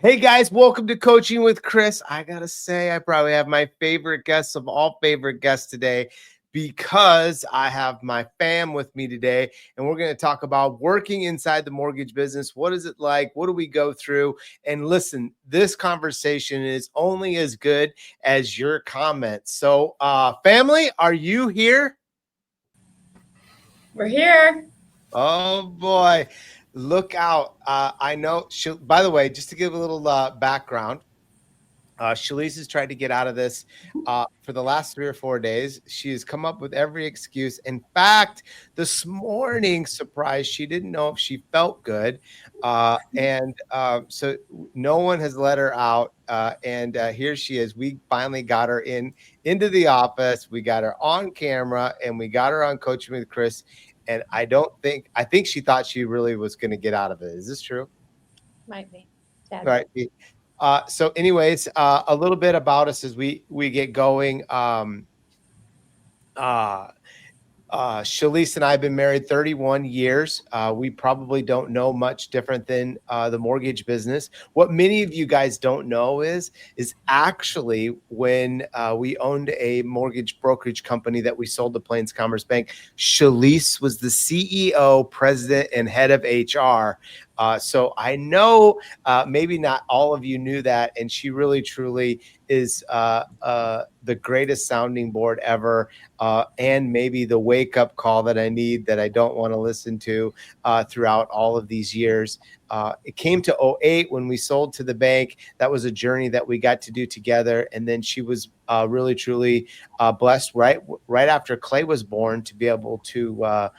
Hey guys, welcome to Coaching with Chris. I gotta say, I probably have my favorite guests of all favorite guests today because I have my fam with me today, and we're going to talk about working inside the mortgage business. What is it like? What do we go through? And listen, this conversation is only as good as your comments. So, family, are you here? We're here. Oh boy, look out. I know. By the way, just to give a little background, Shalece has tried to get out of this for the last 3 or 4 days. She has come up with every excuse. In fact, this morning, surprise, she didn't know if she felt good. So no one has let her out. And here she is. We finally got her into the office. We got her on camera and we got her on Coaching with Chris. And I think she thought she really was going to get out of it. Is this true? Might be. All right. So anyways, a little bit about us as we get going. Uh, Shalece and I have been married 31 years. We probably don't know much different than the mortgage business. What many of you guys don't know is actually when we owned a mortgage brokerage company that we sold to Plains Commerce Bank, Shalece was the CEO, president, and head of HR. So I know maybe not all of you knew that, and she really truly is the greatest sounding board ever, and maybe the wake-up call that I need that I don't want to listen to throughout all of these years. It came to 2008 when we sold to the bank. That was a journey that we got to do together, and then she was really truly blessed right after Clay was born to be able to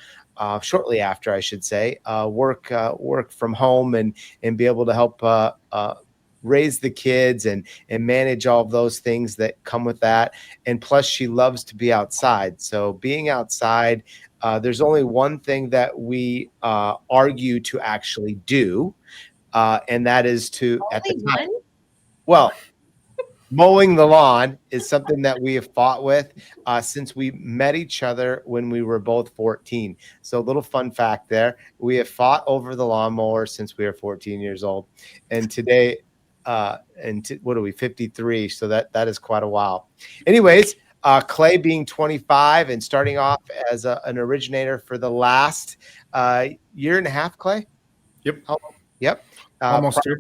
shortly after, I should say, work from home and be able to help raise the kids and manage all of those things that come with that. And plus, she loves to be outside. So being outside, there's only one thing that we argue to actually do, and that is to at the Only time. one? Well, mowing the lawn is something that we have fought with since we met each other when we were both 14. So a little fun fact there. We have fought over the lawnmower since we were 14 years old. And today, what are we, 53? So that is quite a while. Anyways, Clay being 25 and starting off as an originator for the last year and a half, Clay? Yep. Yep. Almost two.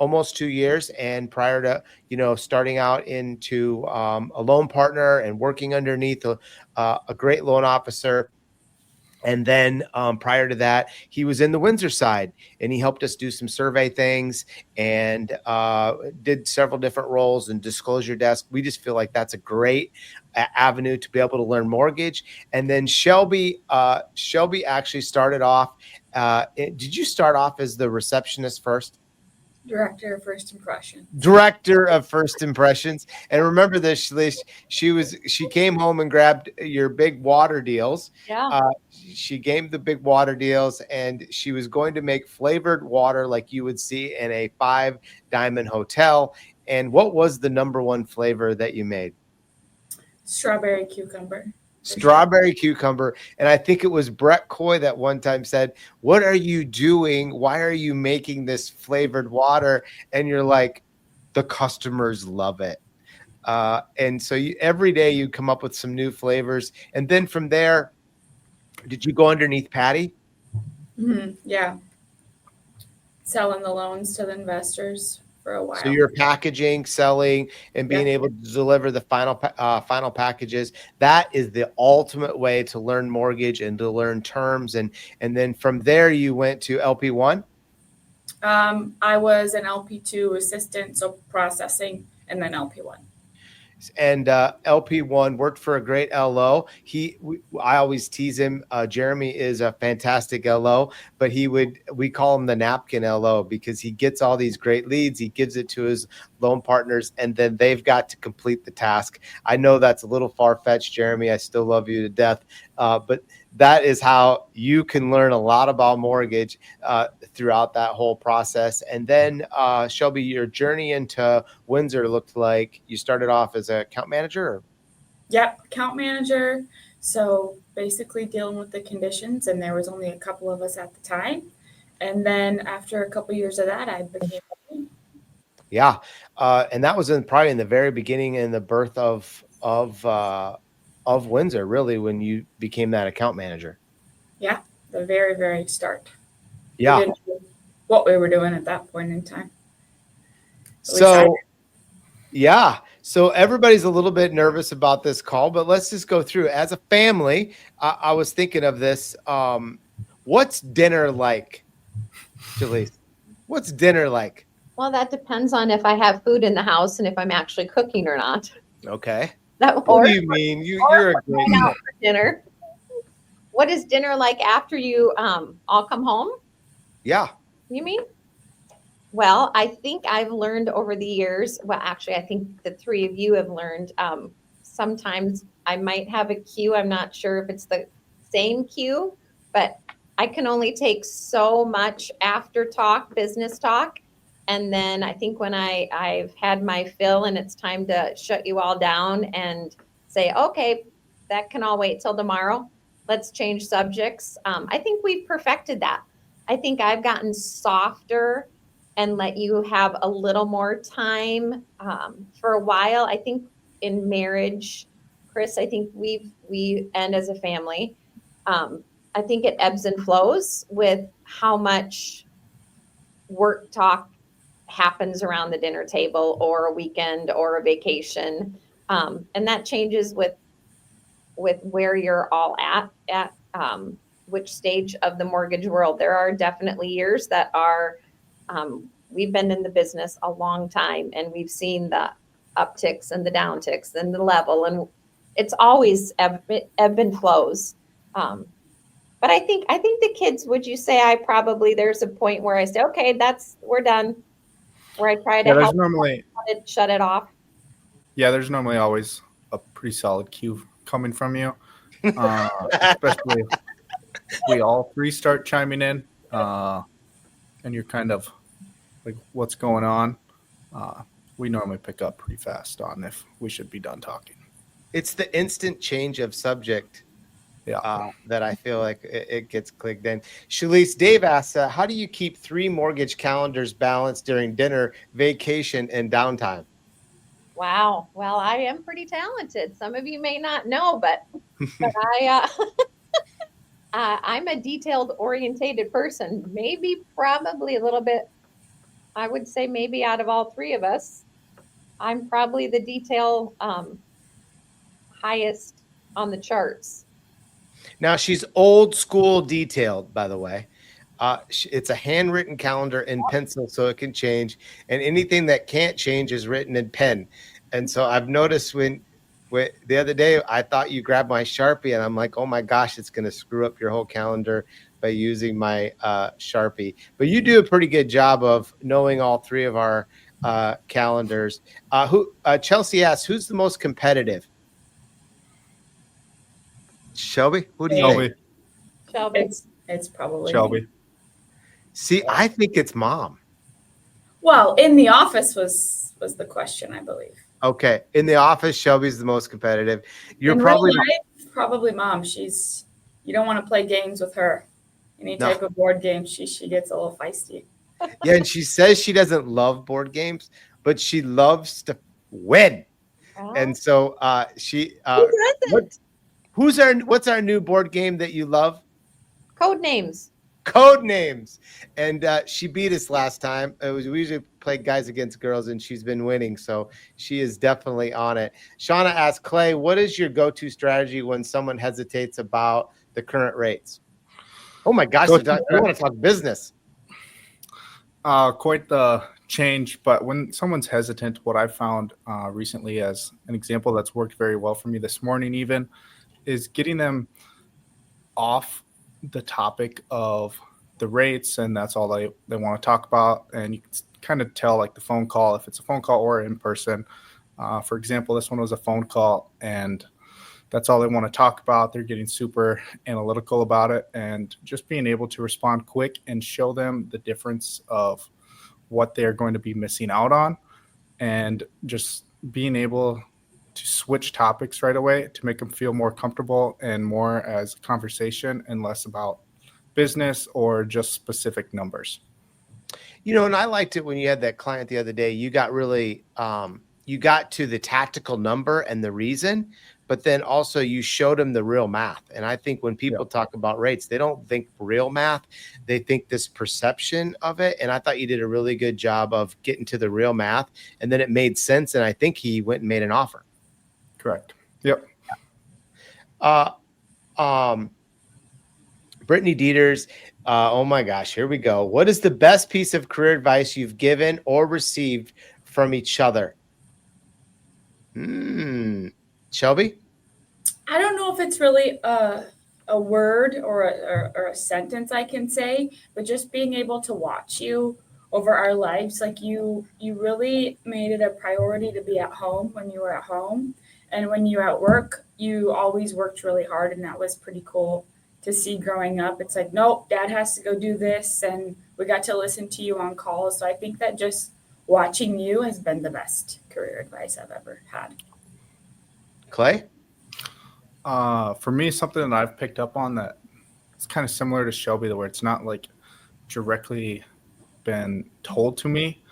Almost 2 years, and prior to starting out into a loan partner and working underneath a great loan officer. And then prior to that, he was in the Windsor side, and he helped us do some survey things and did several different roles in disclosure desk. We just feel like that's a great avenue to be able to learn mortgage. And then Shelby actually started off. Did you start off as the receptionist first? Director of First Impression. Director of First Impressions. And remember this, Shalece, she came home and grabbed your big water deals. Yeah. She gave the big water deals, and she was going to make flavored water like you would see in a 5-diamond hotel. And what was the number one flavor that you made? Strawberry cucumber. Strawberry cucumber. And I think it was Brett Coy that one time said, "What are you doing? Why are you making this flavored water?" And you're like, "The customers love it." And so every day you come up with some new flavors. And then from there, did you go underneath Patty? Mm-hmm. Yeah. Selling the loans to the investors for a while. So you're packaging, selling, and being able to deliver the final packages. That is the ultimate way to learn mortgage and to learn terms. And then from there, you went to LP1. I was an LP2 assistant, so processing, and then LP1. And LP1 worked for a great LO. I always tease him. Jeremy is a fantastic LO, but we call him the napkin LO because he gets all these great leads. He gives it to his loan partners, and then they've got to complete the task. I know that's a little far-fetched, Jeremy. I still love you to death, but that is how you can learn a lot about mortgage throughout that whole process. And then, Shelby, your journey into Windsor looked like you started off as an account manager? Yep, account manager. So basically dealing with the conditions, and there was only a couple of us at the time. And then after a couple of years of that, I became Yeah. And that was probably in the very beginning in the birth of Windsor, really, when you became that account manager. Yeah, the very, very start. We Yeah. didn't know what we were doing at that point in time. At least I So, yeah. So everybody's a little bit nervous about this call, but let's just go through. As a family, I was thinking of this. What's dinner like, Shalece? What's dinner like? Well, that depends on if I have food in the house and if I'm actually cooking or not. Okay. That What or do if you mean? You're a we're great going out cook. for dinner. What is dinner like after you all come home? Yeah. You mean? Well, I think I've learned over the years. Well, actually, I think the three of you have learned. Sometimes I might have a cue. I'm not sure if it's the same cue, but I can only take so much after talk, business talk. And then I think when I've had my fill and it's time to shut you all down and say, okay, that can all wait till tomorrow. Let's change subjects. I think we've perfected that. I think I've gotten softer and let you have a little more time for a while. I think in marriage, Chris, I think we and as a family, I think it ebbs and flows with how much work talk happens around the dinner table or a weekend or a vacation, and that changes with where you're all at which stage of the mortgage world. There are definitely years that are we've been in the business a long time and we've seen the upticks and the downticks and the level, and it's always ebb and flows. But I think the kids, would you say I probably, there's a point where I say, okay, we're done, where I try to Yeah, there's help normally shut it off. there's normally always a pretty solid cue coming from you, especially if we all three start chiming in, and you're kind of like, "What's going on?" Uh, we normally pick up pretty fast on if we should be done talking. It's the instant change of subject Yeah. that I feel like it gets clicked in. Shalece, Dave asks, how do you keep 3 mortgage calendars balanced during dinner, vacation, and downtime? Wow. Well, I am pretty talented. Some of you may not know, but I'm a detailed orientated person. Maybe, probably a little bit. I would say maybe out of all three of us, I'm probably the detail highest on the charts. Now, she's old school detailed, by the way. It's a handwritten calendar in pencil, so it can change. And anything that can't change is written in pen. And so I've noticed when the other day, I thought you grabbed my Sharpie, and I'm like, oh my gosh, it's going to screw up your whole calendar by using my Sharpie. But you do a pretty good job of knowing all three of our calendars. Chelsea asks, who's the most competitive? Shelby, who do you think? Shelby. Shelby. it's probably me. Shelby. See, I think it's mom. Well, in the office was the question, I believe. Okay. In the office, Shelby's the most competitive. You're In probably real life, probably mom. You don't want to play games with her. Any No. type of board game, she gets a little feisty. Yeah, and she says she doesn't love board games, but she loves to win. Oh, And so she who doesn't? what's our new board game that you love? Code names. Code Names. And she beat us last time. We usually play guys against girls, and she's been winning. So she is definitely on it. Shauna asked, Clay, what is your go-to strategy when someone hesitates about the current rates? Oh my gosh, we want to talk business. Quite the change, but when someone's hesitant, what I've found recently as an example that's worked very well for me this morning even is getting them off the topic of the rates, and that's all they want to talk about. And you can kind of tell, like the phone call, if it's a phone call or in person. For example, this one was a phone call, and that's all they want to talk about. They're getting super analytical about it, and just being able to respond quick and show them the difference of what they're going to be missing out on, and just being able to switch topics right away to make them feel more comfortable and more as a conversation and less about business or just specific numbers. And I liked it when you had that client the other day. You got really, you got to the tactical number and the reason, but then also you showed them the real math. And I think when people talk about rates, they don't think real math. They think this perception of it. And I thought you did a really good job of getting to the real math. And then it made sense. And I think he went and made an offer. Correct. Yep. Brittany Dieters, oh my gosh, here we go. What is the best piece of career advice you've given or received from each other? Shelby? I don't know if it's really a word or a sentence I can say, but just being able to watch you over our lives, like you really made it a priority to be at home when you were at home, and when you were at work, you always worked really hard, and that was pretty cool to see growing up. It's like, nope, dad has to go do this, and we got to listen to you on calls. So I think that just watching you has been the best career advice I've ever had. Clay? For me, something that I've picked up on that it's kind of similar to Shelby, where it's not like directly been told to me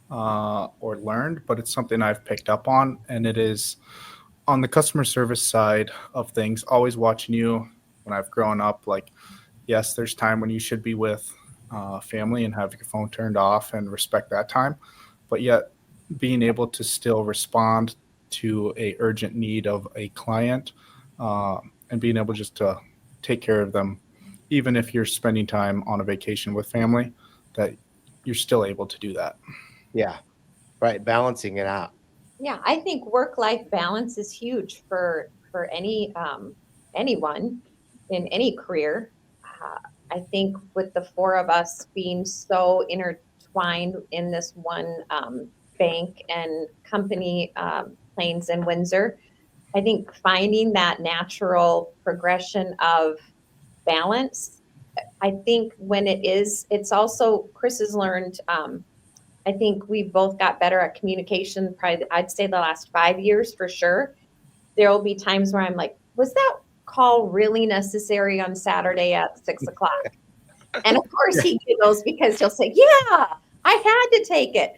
or learned, but it's something I've picked up on, and it is on the customer service side of things, always watching you when I've grown up. Like, yes, there's time when you should be with family and have your phone turned off and respect that time, but yet being able to still respond to a urgent need of a client and being able just to take care of them, even if you're spending time on a vacation with family, that you're still able to do that. Yeah, right. Balancing it out. Yeah, I think work-life balance is huge for anyone in any career. I think with the four of us being so intertwined in this one bank and company, Plains and Windsor, I think finding that natural progression of balance. I think when it's also, Chris has learned, I think we've both got better at communication, probably, I'd say the last 5 years for sure. There will be times where I'm like, was that call really necessary on Saturday at 6 o'clock? And of course he giggles because he'll say, yeah, I had to take it.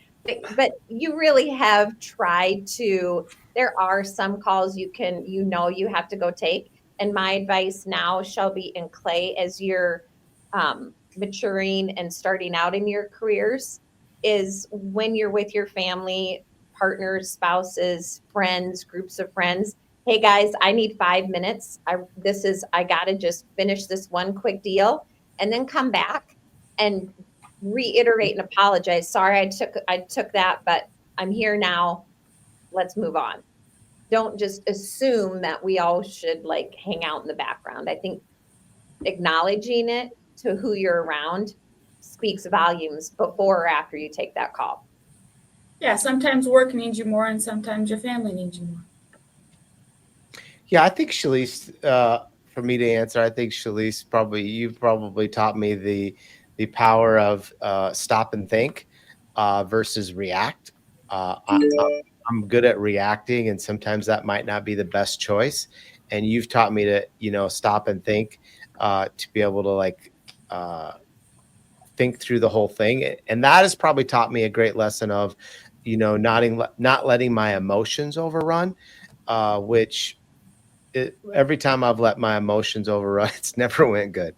But you really have tried to, there are some calls you have to go take. And my advice now, Shelby and Clay, as you're maturing and starting out in your careers, is when you're with your family, partners, spouses, friends, groups of friends, hey guys, I need 5 minutes. I gotta just finish this one quick deal and then come back and reiterate and apologize. Sorry, I took that, but I'm here now. Let's move on. Don't just assume that we all should like hang out in the background. I think acknowledging it to who you're around speaks volumes before or after you take that call. Yeah, sometimes work needs you more, and sometimes your family needs you more. Yeah, I think Shalece, for me to answer, I think Shalece, you've probably taught me the power of stop and think versus react. I'm good at reacting, and sometimes that might not be the best choice. And you've taught me to, stop and think to be able to like think through the whole thing. And that has probably taught me a great lesson of, not letting my emotions overrun, which every time I've let my emotions overrun, it's never went good.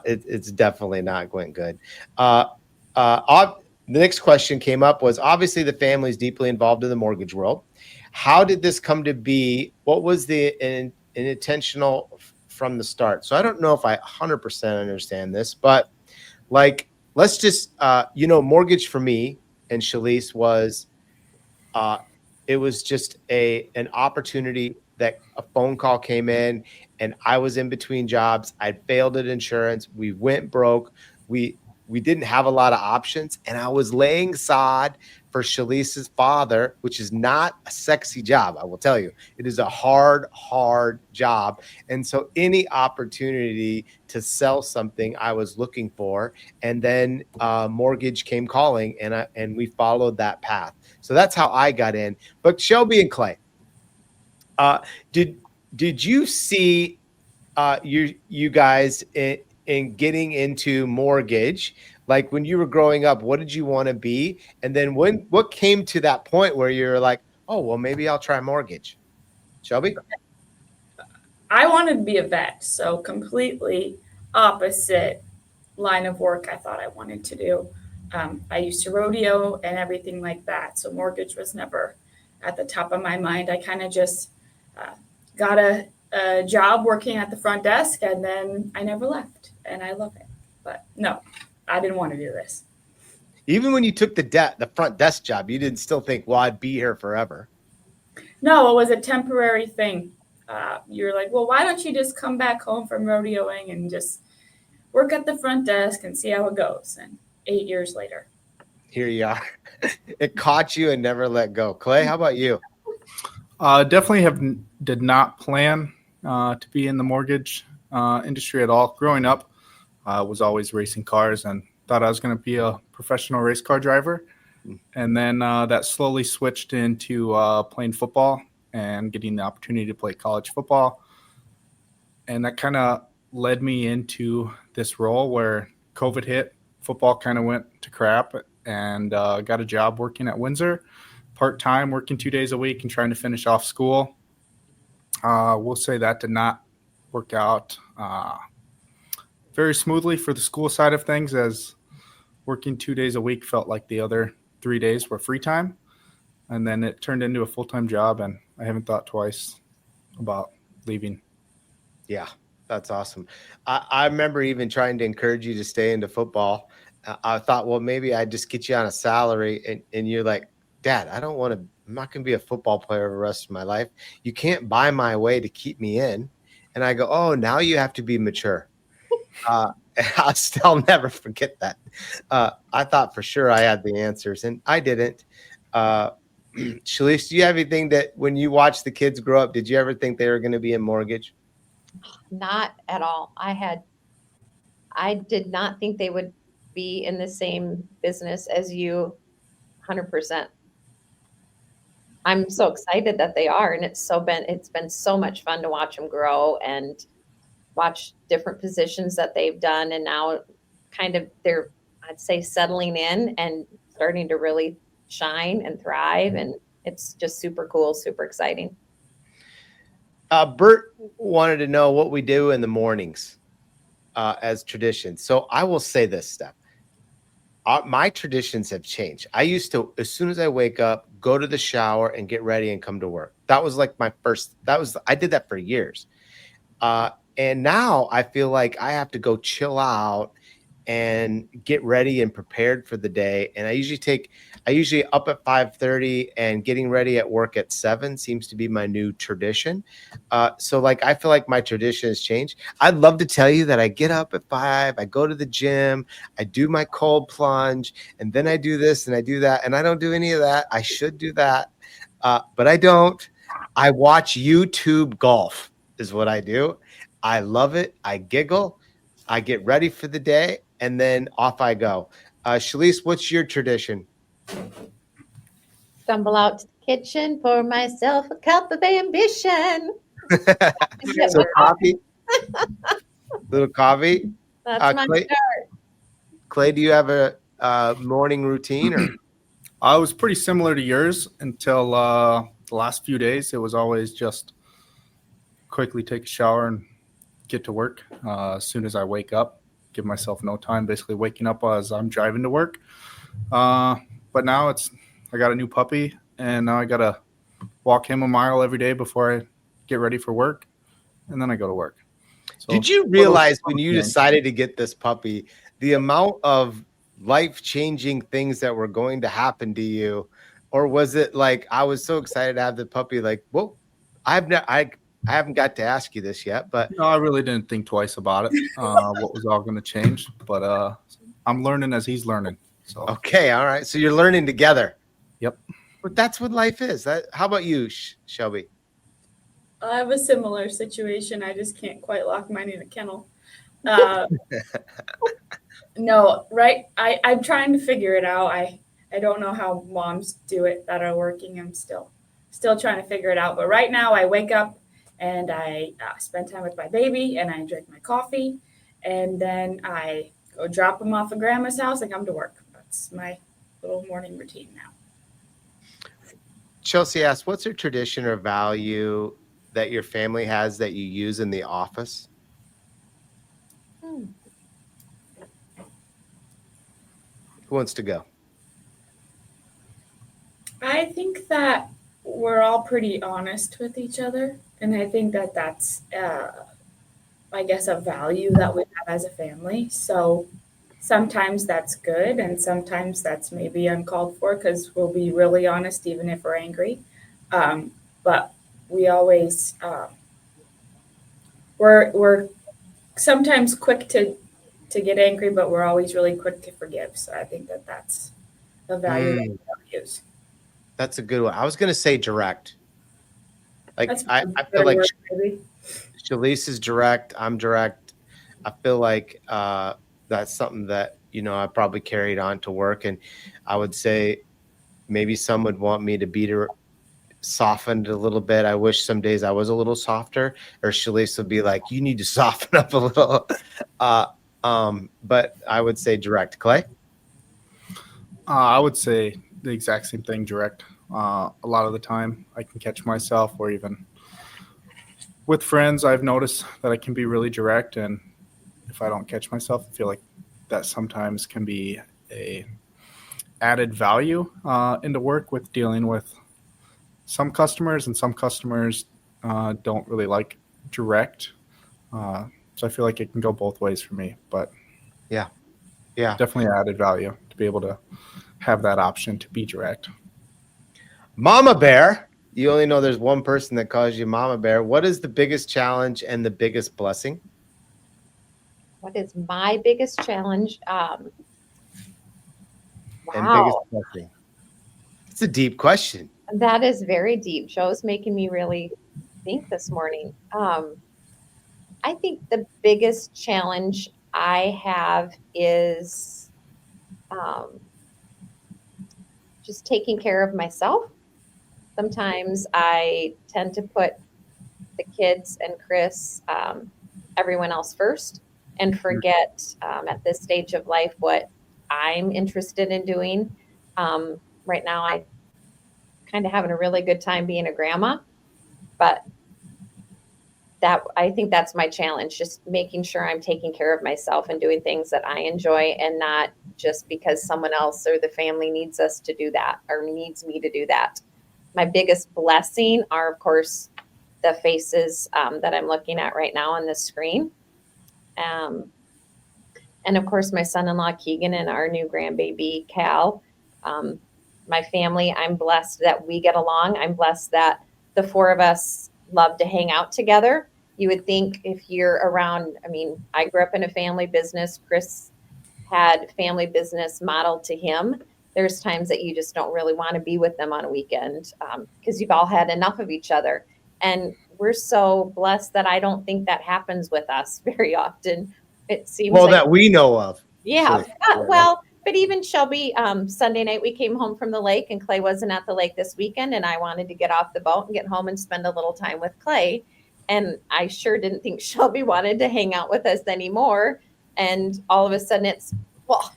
It's definitely not went good. The next question came up was, obviously the family is deeply involved in the mortgage world. How did this come to be? What was the intentional from the start? So I don't know if I 100% understand this, but like, let's just, mortgage for me and Shalece was, it was just an opportunity that a phone call came in and I was in between jobs. I'd failed at insurance. We went broke. We didn't have a lot of options, and I was laying sod for Shalece's father, which is not a sexy job. I will tell you, it is a hard job. And so any opportunity to sell something I was looking for, and then mortgage came calling, and we followed that path. So that's how I got in. But Shelby and Clay, did you see you guys in getting into mortgage? Like when you were growing up, what did you want to be? And then what came to that point where you're like, oh, well, maybe I'll try mortgage? Shelby? I wanted to be a vet, so completely opposite line of work I thought I wanted to do. I used to rodeo and everything like that, so mortgage was never at the top of my mind. I kind of just uh, got a job working at the front desk, and then I never left, and I love it. But no, I didn't want to do this. Even when you took the front desk job, you didn't still think, well, I'd be here forever. No, it was a temporary thing. You're like, well, why don't you just come back home from rodeoing and just work at the front desk and see how it goes? And 8 years later. Here you are. It caught you and never let go. Clay, how about you? Definitely did not plan to be in the mortgage industry at all. Growing up, I was always racing cars and thought I was going to be a professional race car driver. And then that slowly switched into playing football and getting the opportunity to play college football. And that kind of led me into this role where COVID hit, football kind of went to crap, and got a job working at Windsor, part-time, working 2 days a week and trying to finish off school. We'll say that did not work out very smoothly for the school side of things, as working 2 days a week felt like the other 3 days were free time. And then it turned into a full-time job, and I haven't thought twice about leaving. Yeah, that's awesome. I remember even trying to encourage you to stay into football. I thought, well, maybe I'd just get you on a salary. And you're like, Dad, I'm not going to be a football player the rest of my life. You can't buy my way to keep me in. And I go, oh, now you have to be mature. I'll still never forget that. I thought for sure I had the answers, and I didn't. Shalece, do you have anything that when you watched the kids grow up, did you ever think they were going to be in mortgage? Not at all. I did not think they would be in the same business as you 100%. I'm so excited that they are, and it's been so much fun to watch them grow and watch different positions that they've done, and now kind of they're, I'd say, settling in and starting to really shine and thrive, and it's just super cool, super exciting. Bert wanted to know what we do in the mornings as traditions. So I will say this, Steph. My traditions have changed. I used to, as soon as I wake up, go to the shower and get ready and come to work. That was like I did that for years. And now I feel like I have to go chill out and get ready and prepared for the day. And I usually up at 5:30 and getting ready at work at 7 seems to be my new tradition. So like, I feel like my tradition has changed. I'd love to tell you that I get up at 5, I go to the gym, I do my cold plunge, and then I do this and I do that. And I don't do any of that. I should do that. But I don't. I watch YouTube golf is what I do. I love it. I giggle. I get ready for the day, and then off I go. Shalece, what's your tradition? Stumble out to the kitchen, pour myself a cup of ambition. So coffee? Little coffee? That's my Clay, start. Clay, do you have a morning routine? Or? I was pretty similar to yours until the last few days. It was always just quickly take a shower and get to work as soon as I wake up. Give myself no time, basically waking up as I'm driving to work. But now I got a new puppy, and now I got to walk him a mile every day before I get ready for work, and then I go to work. So, did you realize when you decided to get this puppy, the amount of life-changing things that were going to happen to you? Or was it like, I was so excited to have the puppy, like, whoa, I haven't got to ask you this yet, but no, I really didn't think twice about it, what was all going to change. But I'm learning as he's learning. So okay, all right. So you're learning together. Yep. But that's what life is. How about you, Shelby? I have a similar situation. I just can't quite lock mine in a kennel. No, right? I'm trying to figure it out. I don't know how moms do it that are working. I'm still trying to figure it out. But right now I wake up and I spend time with my baby and I drink my coffee and then I go drop them off at grandma's house and come to work. That's my little morning routine now. Chelsea asks, what's a tradition or value that your family has that you use in the office? Hmm. Who wants to go? I think that we're all pretty honest with each other, and I think that that's, I guess, a value that we have as a family. So sometimes that's good, and sometimes that's maybe uncalled for because we'll be really honest even if we're angry. But we always we're sometimes quick to get angry, but we're always really quick to forgive. So I think that that's a value that we don't use. That's a good one. I was going to say direct. Like That's I a feel better like word, maybe. Shalece is direct. I'm direct. I feel like that's something that, I probably carried on to work. And I would say maybe some would want me to be softened a little bit. I wish some days I was a little softer, or Shalece would be like, you need to soften up a little. But I would say direct. Clay? I would say the exact same thing, direct. A lot of the time I can catch myself, or even with friends, I've noticed that I can be really direct. And if I don't catch myself, I feel like that sometimes can be a added value into work with dealing with some customers, and some customers don't really like direct. So I feel like it can go both ways for me, but Yeah. definitely added value to be able to have that option to be direct. Mama Bear. You only know there's one person that calls you Mama Bear. What is the biggest challenge and the biggest blessing? What is my biggest challenge? And biggest Wow, blessing? It's a deep question. that is very deep. Joe's making me really think this morning. I think the biggest challenge I have is um, just taking care of myself. Sometimes I tend to put the kids and Chris, everyone else first, and forget at this stage of life what I'm interested in doing. Right now, I kind of having a really good time being a grandma, but that I think that's my challenge, just making sure I'm taking care of myself and doing things that I enjoy, and not just because someone else or the family needs us to do that or needs me to do that. My biggest blessing are, of course, the faces that I'm looking at right now on the screen. Um, and of course, my son in law, Keegan, and our new grandbaby, Cal. Um, my family, I'm blessed that we get along. I'm blessed that the four of us love to hang out together. You would think if you're around, I mean, I grew up in a family business. Chris had family business modeled to him. There's times that you just don't really want to be with them on a weekend because you've all had enough of each other. And we're so blessed that I don't think that happens with us very often. It seems Well, like, that we know of. yeah, Shalece. well, but even Shelby, Sunday night we came home from the lake, and Clay wasn't at the lake this weekend, and I wanted to get off the boat and get home and spend a little time with Clay. And I sure didn't think Shelby wanted to hang out with us anymore. And all of a sudden it's, well,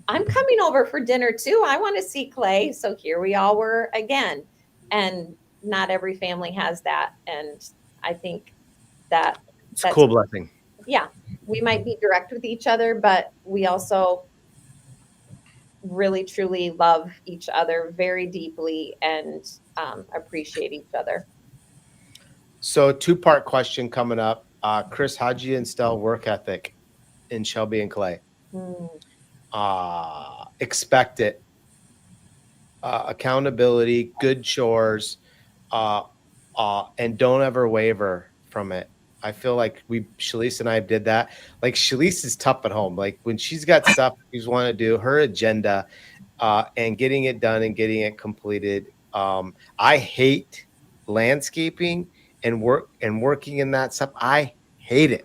I'm coming over for dinner too. I want to see Clay. So here we all were again. And not every family has that. And I think that It's a cool blessing. yeah, we might be direct with each other, but we also really truly love each other very deeply and appreciate each other. So, two-part question coming up. Chris, how'd you instill work ethic in Shelby and Clay? Expect it. Accountability, good chores, and don't ever waver from it. I feel like Shalece and I did that. Like, Shalece is tough at home. Like, when she's got stuff she's want to do, her agenda, and getting it done and getting it completed. I hate landscaping and working in that stuff. I hate it.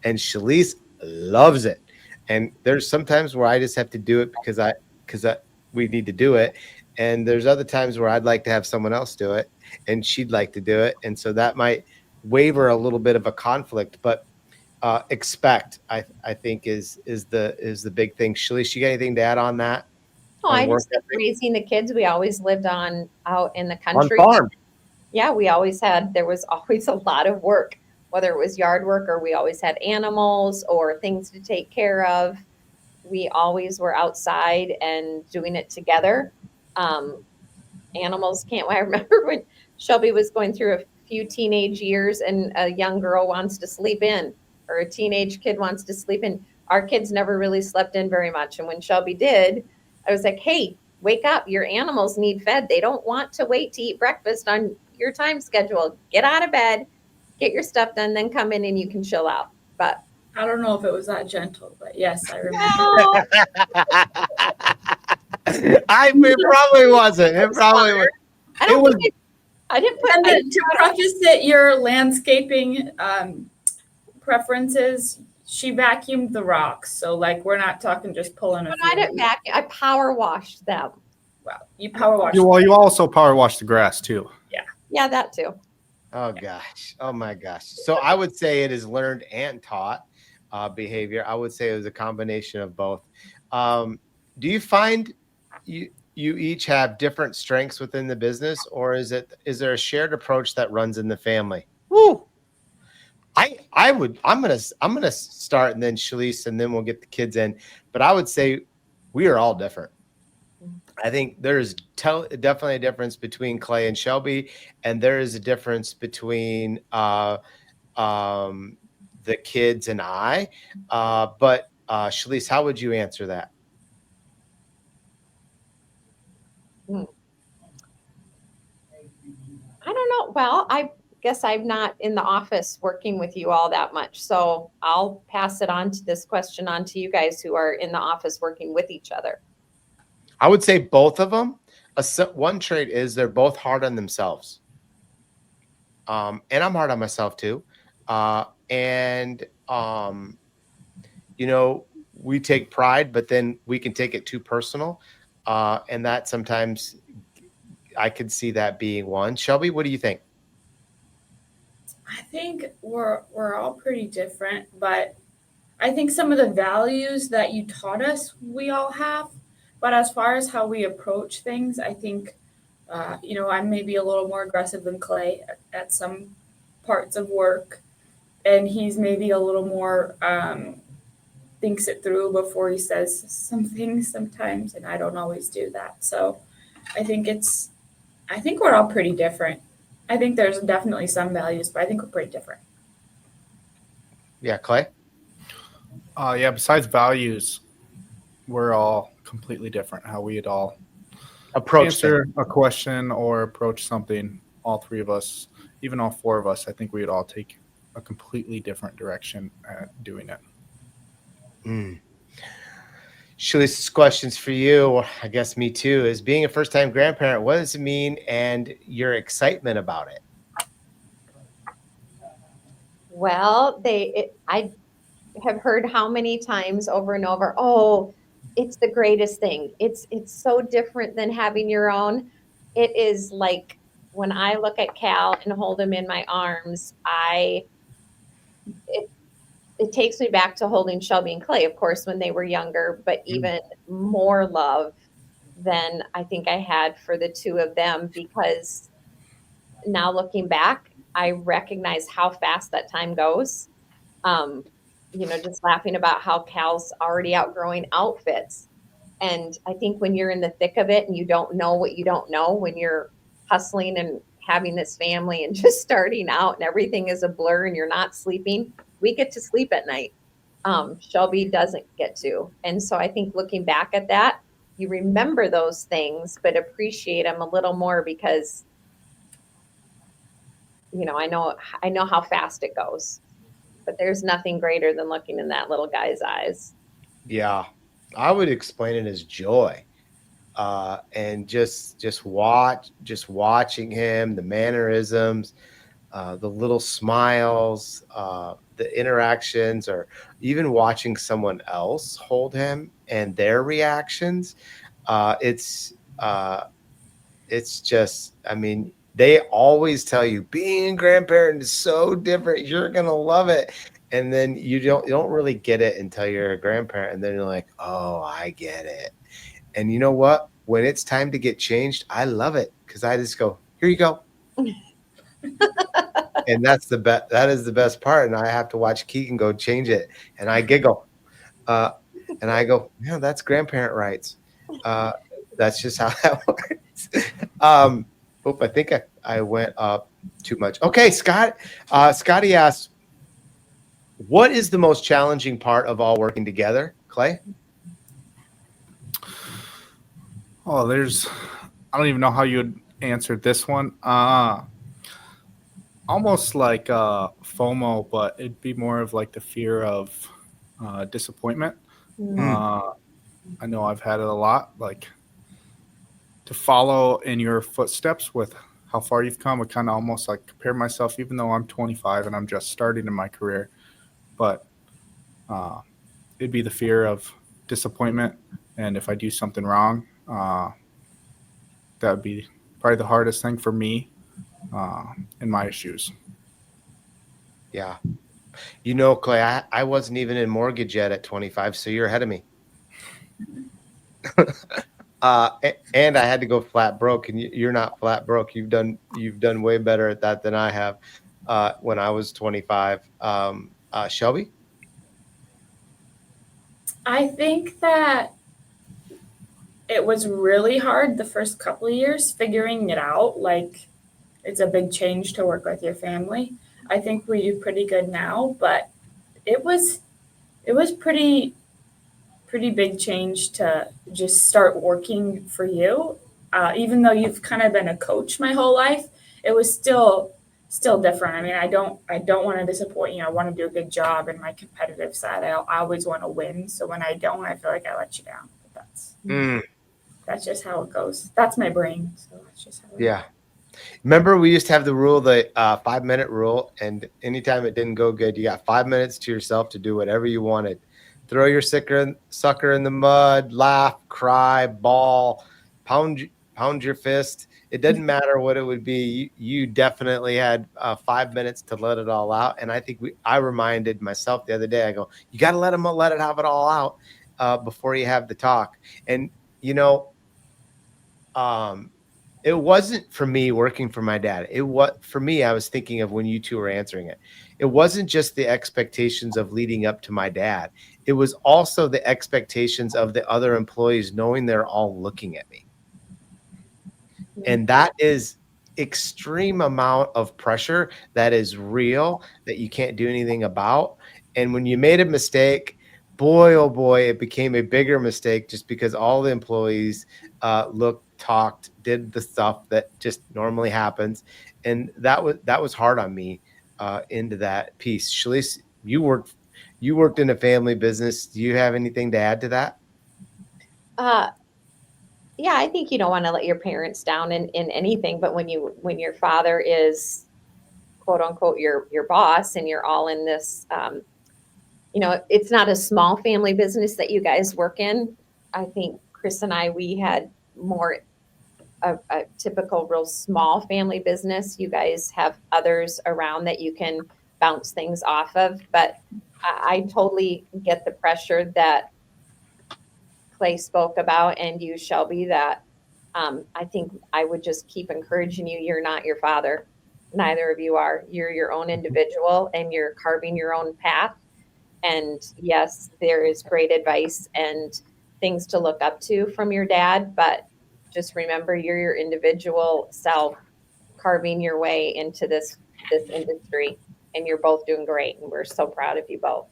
And Shalece loves it. And there's sometimes where I just have to do it because we need to do it. And there's other times where I'd like to have someone else do it and she'd like to do it. And so that might waver a little bit of a conflict. But expect. I think is the big thing. Shalece, you got anything to add on that? Oh, On I work just think ethic raising the kids, we always lived out in the on country. farm. Yeah, there was always a lot of work, whether it was yard work or we always had animals or things to take care of. We always were outside and doing it together. Um, Animals can't. I remember when Shelby was going through a few teenage years and a young girl wants to sleep in or a teenage kid wants to sleep in. Our kids never really slept in very much. And when Shelby did, I was like, hey, wake up. Your animals need fed. They don't want to wait to eat breakfast on your time schedule. Get out of bed, get your stuff done, then come in and you can chill out. But I don't know if it was that gentle, but yes, I remember. well, It probably wasn't. It probably was. I It don't was. think I didn't put And I, then to preface it, your landscaping preferences, she vacuumed the rocks. So, like, we're not talking just pulling a no, few. I didn't vacuum. I power washed them. Well, you power wash. You also power wash the grass too. Yeah, that too. Oh gosh. Oh my gosh. So I would say it is learned and taught behavior. I would say it was a combination of both. Do you find you each have different strengths within the business, or is there a shared approach that runs in the family? Woo. I'm gonna start and then Shalece and then we'll get the kids in. But I would say we are all different. I think there's definitely a difference between Clay and Shelby, and there is a difference between the kids and I. But Shalece, how would you answer that? I don't know. Well, I guess I'm not in the office working with you all that much. So I'll pass it on to this question on to you guys who are in the office working with each other. I would say both of them. One trait is they're both hard on themselves. And I'm hard on myself too. And we take pride, but then we can take it too personal. And that sometimes I could see that being one. Shelby, what do you think? I think we're all pretty different, but I think some of the values that you taught us, we all have. But as far as how we approach things, I think, I'm maybe a little more aggressive than Clay at some parts of work, and he's maybe a little more thinks it through before he says some things sometimes, and I don't always do that. So I think we're all pretty different. I think there's definitely some values, but I think we're pretty different. Yeah, Clay? Yeah, besides values, we're all completely different. How we'd all Approach answer a question or approach something, all three of us, even all four of us, I think we'd all take a completely different direction at doing it. Shalice's questions for you, I guess me too, is being a first-time grandparent, what does it mean and your excitement about it? Well, I have heard how many times over and over, oh, it's the greatest thing. It's so different than having your own. It is like when I look at Cal and hold him in my arms, it takes me back to holding Shelby and Clay, of course, when they were younger, but even more love than I think I had for the two of them, because now looking back, I recognize how fast that time goes. Just laughing about how Cal's already outgrowing outfits. And I think when you're in the thick of it and you don't know what you don't know, when you're hustling and having this family and just starting out and everything is a blur and you're not sleeping, we get to sleep at night. Shelby doesn't get to. And so I think looking back at that, you remember those things, but appreciate them a little more because, I know how fast it goes, but there's nothing greater than looking in that little guy's eyes. Yeah, I would explain it as joy. And just watching him, the mannerisms, the little smiles, the interactions, or even watching someone else hold him and their reactions. It's just, I mean, they always tell you being a grandparent is so different. You're gonna love it. And then you don't really get it until you're a grandparent, and then you're like, oh, I get it. And you know what? When it's time to get changed, I love it because I just go, here you go. And that's the best. That is the best part. And I have to watch Keegan go change it, and I giggle, uh, and I go, yeah, that's grandparent rights. Uh, that's just how that works. I think I went up too much. Okay, Scott. Scotty asks, what is the most challenging part of all working together, Clay? Oh, I don't even know how you would answer this one. Almost like FOMO, but it'd be more of like the fear of disappointment. I know I've had it a lot. Like to follow in your footsteps with how far you've come, I kind of almost like compare myself, even though I'm 25 and I'm just starting in my career. But it'd be the fear of disappointment, and if I do something wrong, that would be probably the hardest thing for me in my shoes. Yeah. You know, Clay, I wasn't even in mortgage yet at 25, so you're ahead of me. And I had to go flat broke, and you're not flat broke. You've done way better at that than I have when I was 25. Shelby? I think that it was really hard the first couple of years figuring it out. Like, it's a big change to work with your family. I think we do pretty good now, but it was pretty big change to just start working for you. Even though you've kind of been a coach my whole life, it was still different. I mean, I don't want to disappoint you. I want to do a good job in my competitive side. I always want to win. So when I don't, I feel like I let you down. But that's just how it goes. That's my brain. So that's just how it Yeah. Remember, we used to have the rule, the 5-minute rule, and anytime it didn't go good, you got 5 minutes to yourself to do whatever you wanted. Throw your sucker in the mud, laugh, cry, bawl, pound your fist. It doesn't matter what it would be. You definitely had 5 minutes to let it all out. And I think I reminded myself the other day, I go, you got to let it have it all out before you have the talk. And, you know, it wasn't for me working for my dad. It was for me. I was thinking of when you two were answering it. It wasn't just the expectations of leading up to my dad. It was also the expectations of the other employees, knowing they're all looking at me. And that is extreme amount of pressure that is real, that you can't do anything about. And when you made a mistake, boy, oh boy, it became a bigger mistake just because all the employees looked, talked, did the stuff that just normally happens. And that was hard on me into that piece. Shalece, you worked in a family business. Do you have anything to add to that? Yeah, I think you don't want to let your parents down in anything, but when your father is quote unquote your boss and you're all in this, it's not a small family business that you guys work in. I think Chris and we had more a typical real small family business. You guys have others around that you can bounce things off of, but I totally get the pressure that Clay spoke about, and you, Shelby, that I think I would just keep encouraging you. You're not your father. Neither of you are. You're your own individual, and you're carving your own path. And yes, there is great advice and things to look up to from your dad, but just remember you're your individual self carving your way into this industry, and you're both doing great, and we're so proud of you both.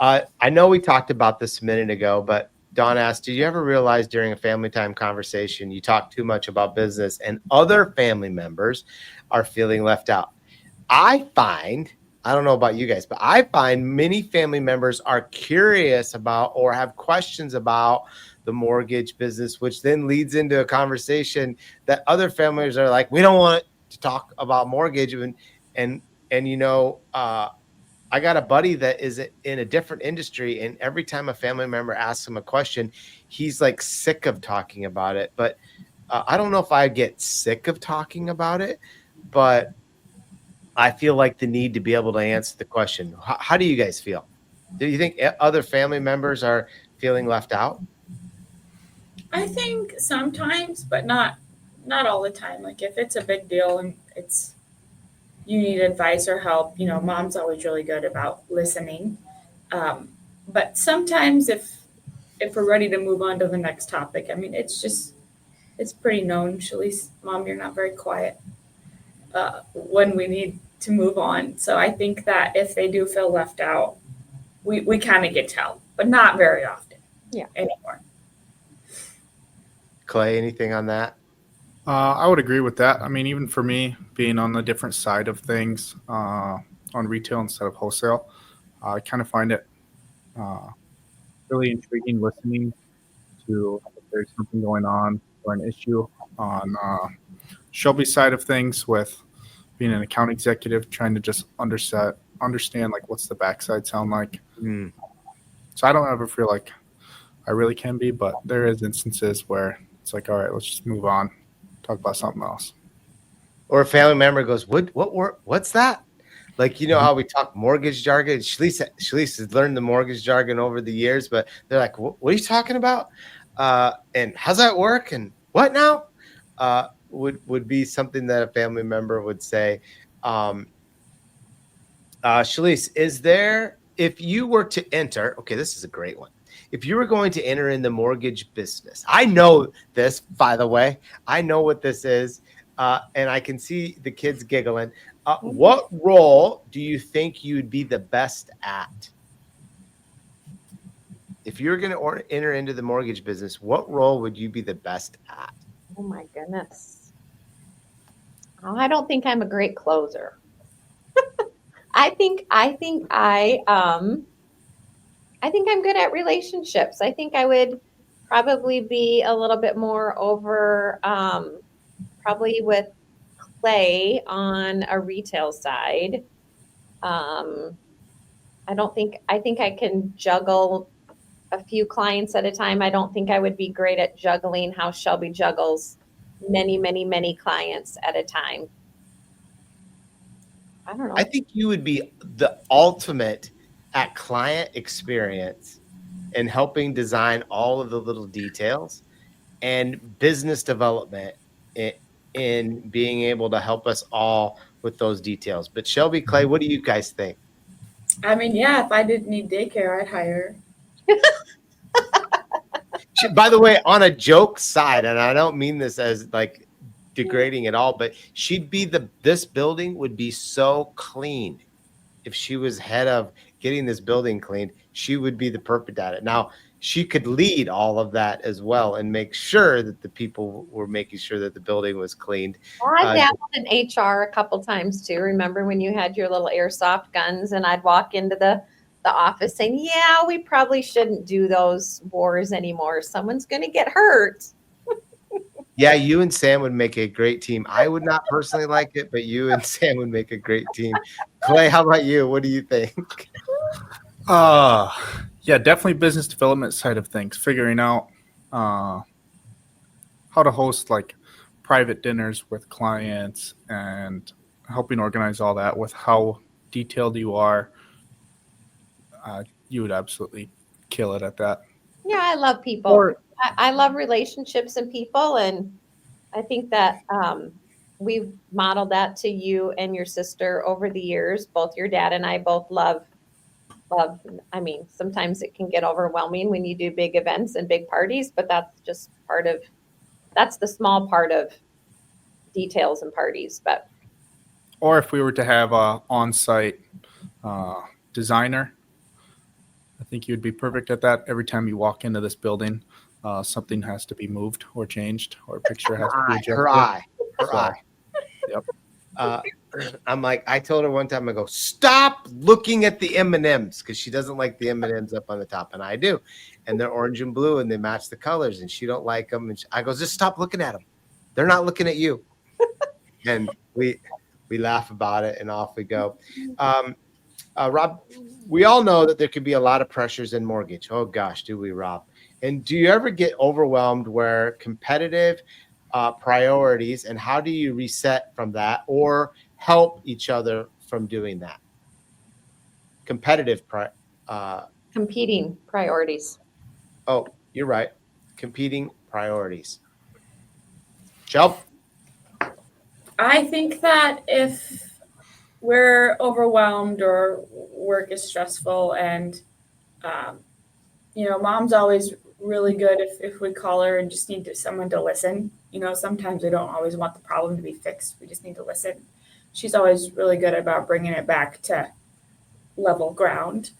I know we talked about this a minute ago, but Don asked, did you ever realize during a family time conversation you talk too much about business and other family members are feeling left out? I don't know about you guys, but I find many family members are curious about or have questions about the mortgage business, which then leads into a conversation that other families are like, we don't want to talk about mortgage. And I got a buddy that is in a different industry, and every time a family member asks him a question, he's like sick of talking about it. But I don't know if I get sick of talking about it, but I feel like the need to be able to answer the question. How do you guys feel? Do you think other family members are feeling left out? I think sometimes, but not all the time. Like if it's a big deal and it's you need advice or help, mom's always really good about listening. But sometimes if we're ready to move on to the next topic, I mean, it's pretty known. Shalece, mom, you're not very quiet when we need to move on. So I think that if they do feel left out, we kind of get tell, but not very often. Yeah. Anymore. Clay, anything on that? I would agree with that. I mean, even for me, being on the different side of things on retail instead of wholesale, I kind of find it really intriguing listening to if there's something going on or an issue on Shelby's side of things with being an account executive, trying to just understand like what's the backside sound like. Mm. So I don't ever feel like I really can be, but there is instances where it's like, all right, let's just move on, talk about something else. Or a family member goes, what's that? Like, how we talk mortgage jargon. Shalece has learned the mortgage jargon over the years, but they're like, what are you talking about? And how's that work? And what now? Would be something that a family member would say. Shalece, is there, if you were to enter, okay, this is a great one. If you were going to enter in the mortgage business, I know this, by the way, I know what this is. And I can see the kids giggling. What role do you think you'd be the best at? If you're going to enter into the mortgage business, what role would you be the best at? Oh my goodness. Oh, I don't think I'm a great closer. I think I'm good at relationships. I think I would probably be a little bit more over probably with Clay on a retail side. I think I can juggle a few clients at a time. I don't think I would be great at juggling how Shelby juggles many, many, many clients at a time. I don't know. I think you would be the ultimate at client experience and helping design all of the little details and business development in being able to help us all with those details. But Shelby, Clay, what do you guys think? I mean, yeah, if I didn't need daycare, I'd hire her. By the way, on a joke side, and I don't mean this as like degrading at all, but this building would be so clean. If she was head of getting this building cleaned, she would be the perfect at it. Now, she could lead all of that as well and make sure that the people were making sure that the building was cleaned. Well, I dabbled in HR a couple times too. Remember when you had your little airsoft guns and I'd walk into the office saying, yeah, we probably shouldn't do those wars anymore. Someone's going to get hurt. Yeah, you and Sam would make a great team. I would not personally like it, but you and Sam would make a great team. Clay, how about you? What do you think? Yeah, definitely business development side of things, figuring out how to host like private dinners with clients and helping organize all that with how detailed you are. You would absolutely kill it at that. Yeah, I love people. I love relationships and people. And I think that we've modeled that to you and your sister over the years. Both your dad and I both love. I mean, sometimes it can get overwhelming when you do big events and big parties, but that's just that's the small part of details and parties. Or if we were to have a on-site designer, I think you'd be perfect at that. Every time you walk into this building, something has to be moved or changed, or a picture has to be adjusted. Her eye. Yep. I'm like, I told her one time, I go, stop looking at the M&Ms, because she doesn't like the M&Ms up on the top, and I do. And they're orange and blue, and they match the colors, and she don't like them. And I go, just stop looking at them. They're not looking at you. And we laugh about it, and off we go. Rob, we all know that there could be a lot of pressures in mortgage. Oh, gosh, do we, Rob? And do you ever get overwhelmed where competitive priorities, and how do you reset from that? Or help each other from doing that? Competing priorities. Oh, you're right. Competing priorities. Shelby? I think that if we're overwhelmed or work is stressful and mom's always really good if we call her and just need someone to listen. Sometimes we don't always want the problem to be fixed. We just need to listen. She's always really good about bringing it back to level ground.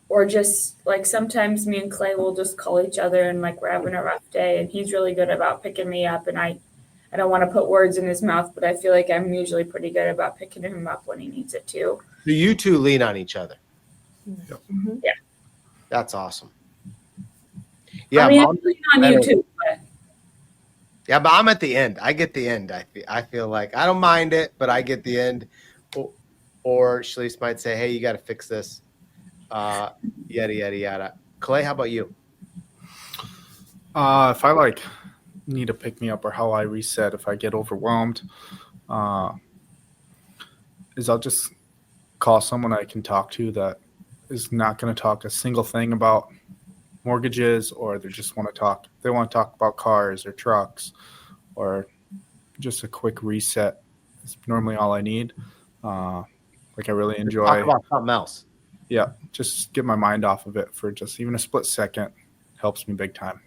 Or just like sometimes me and Clay will just call each other and like we're having a rough day and he's really good about picking me up, and I don't want to put words in his mouth, but I feel like I'm usually pretty good about picking him up when he needs it too. Do you two lean on each other? Mm-hmm. Yeah. That's awesome. Yeah, I mean, I'm leaning on you too. But yeah, but I'm at the end. I get the end. I feel like I don't mind it, but I get the end. Or Shalece might say, "Hey, you got to fix this." Yada yada yada. Clay, how about you? If I need to pick me up, or how I reset if I get overwhelmed, is I'll just call someone I can talk to that is not going to talk a single thing about mortgages, or they want to talk about cars or trucks, or just a quick reset. It's normally all I need. I really enjoy. Talk about something else. Yeah, just get my mind off of it for just even a split second. Helps me big time.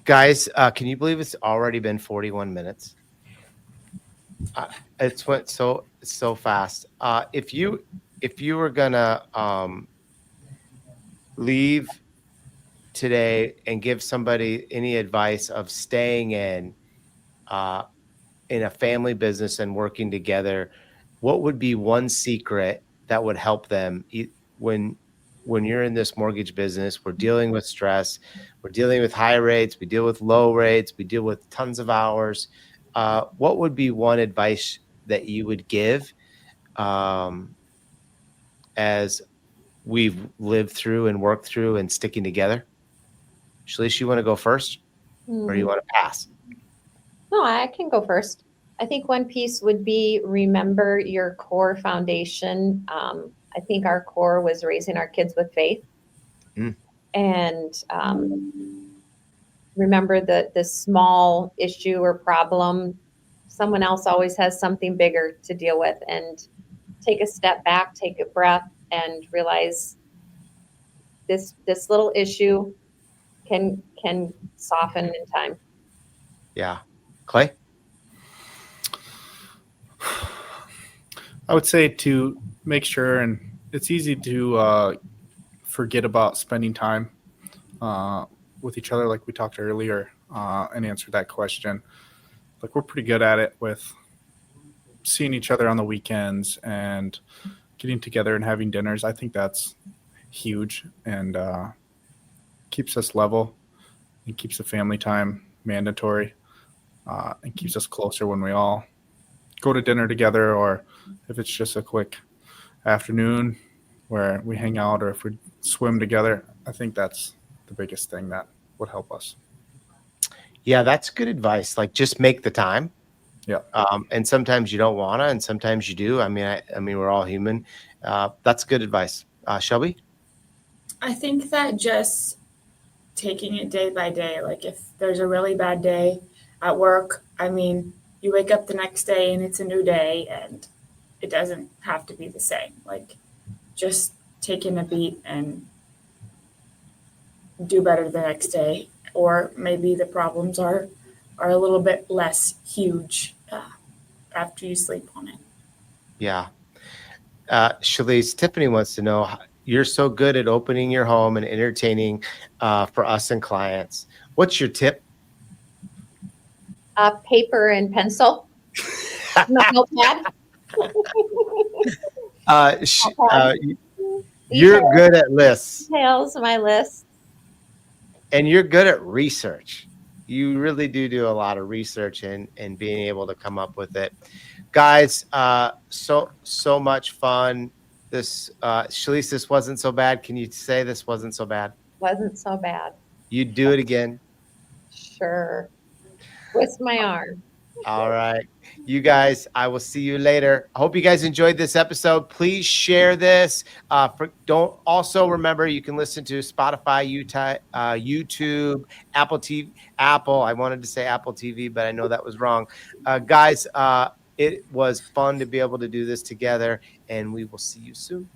Guys, can you believe it's already been 41 minutes? It's went so fast. If you were gonna leave today and give somebody any advice of staying in a family business and working together, what would be one secret that would help them when you're in this mortgage business? We're dealing with stress, we're dealing with high rates, we deal with low rates, we deal with tons of hours. What would be one advice that you would give as we've lived through and worked through and sticking together? Shalece, you want to go first, or you want to pass? No, I can go first. I think one piece would be remember your core foundation. I think our core was raising our kids with faith. And remember the small issue or problem. Someone else always has something bigger to deal with, and take a step back, take a breath, and realize this little issue can soften in time. Yeah. Clay? I would say to make sure, and it's easy to forget about spending time with each other, like we talked earlier, and answer that question. Like, we're pretty good at it with seeing each other on the weekends and getting together and having dinners. I think that's huge, and keeps us level and keeps the family time mandatory, and keeps us closer when we all go to dinner together, or if it's just a quick afternoon where we hang out, or if we swim together. I think that's the biggest thing that would help us. Yeah, that's good advice. Like, just make the time. Yeah. And sometimes you don't want to, and sometimes you do. I mean, we're all human. That's good advice. Shelby? I think that just taking it day by day, like if there's a really bad day at work, I mean, you wake up the next day and it's a new day, and it doesn't have to be the same. Like, just taking a beat and do better the next day, or maybe the problems are a little bit less huge after you sleep on it. Yeah. Shalece, Tiffany wants to know, you're so good at opening your home and entertaining for us and clients. What's your tip? Paper and pencil. Notepad. You're good at lists. Details, my list. And you're good at research. You really do a lot of research and being able to come up with it. Guys, so much fun. This Shalece, this wasn't so bad. Can you say this wasn't so bad? Wasn't so bad. You'd do it again? Sure. Twist my arm. All right. You guys, I will see you later. I hope you guys enjoyed this episode. Please share this. Don't also remember you can listen to Spotify, YouTube, Apple TV, Apple. I wanted to say Apple TV, but I know that was wrong. Guys, it was fun to be able to do this together, and we will see you soon.